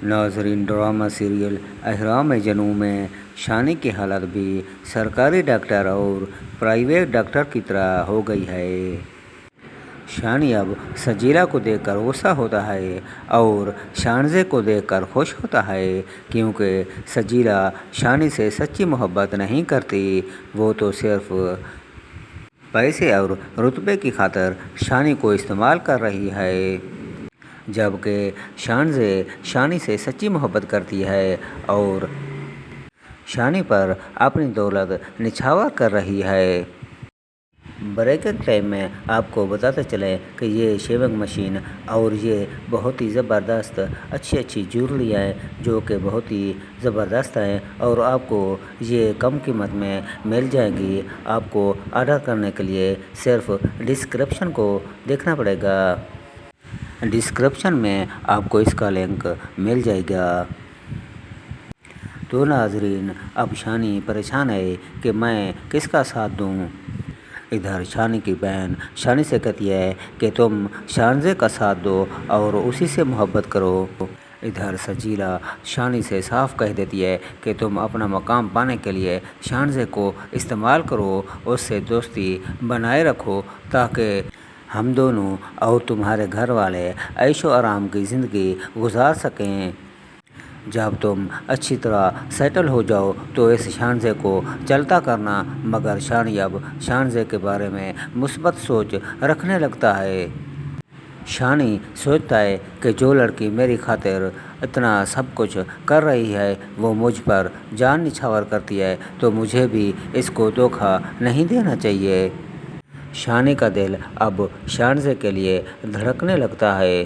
नाज़रीन, drama serial अहराम जनू में शानी की हालत भी सरकारी डॉक्टर और प्राइवेट डॉक्टर की तरह हो गई है। शानी अब सजीला को देखकर गुस्सा होता है और शानज़े को देखकर खुश होता है, क्योंकि सजीला शानी से सच्ची मोहब्बत नहीं करती, वो तो सिर्फ पैसे और रुतबे की खातिर शानी को इस्तेमाल कर रही है। जबकि शानज़े शानी से सच्ची मोहब्बत करती है और शानी पर अपनी दौलत निछावर कर रही है। ब्रेकिंग टाइम में आपको बताते चले कि ये शेविंग मशीन और ये बहुत ही ज़बरदस्त अच्छी ज्वेलरी है, जो कि बहुत ही ज़बरदस्त हैं और आपको ये कम कीमत में मिल जाएंगी। आपको ऑर्डर करने के लिए सिर्फ डिस्क्रिप्शन को देखना पड़ेगा। डिस्क्रिप्शन में आपको इसका लिंक मिल जाएगा। तो नाज़रीन, अब शानी परेशान है कि मैं किसका साथ दूं। इधर शानी की बहन शानी से कहती है कि तुम शानज़े का साथ दो और उसी से मोहब्बत करो। इधर सजीला शानी से साफ कह देती है कि तुम अपना मकाम पाने के लिए शानज़े को इस्तेमाल करो, उससे दोस्ती बनाए रखो, ताकि हम दोनों और तुम्हारे घर वाले ऐशो आराम की ज़िंदगी गुजार सकें। जब तुम अच्छी तरह सेटल हो जाओ तो इस शानज़े को चलता करना। मगर शानी अब शानज़े के बारे में मुस्बत सोच रखने लगता है। शानी सोचता है कि जो लड़की मेरी खातिर इतना सब कुछ कर रही है, वो मुझ पर जान निछावर करती है, तो मुझे भी इसको धोखा नहीं देना चाहिए। शानी का दिल अब शानज़े के लिए धड़कने लगता है।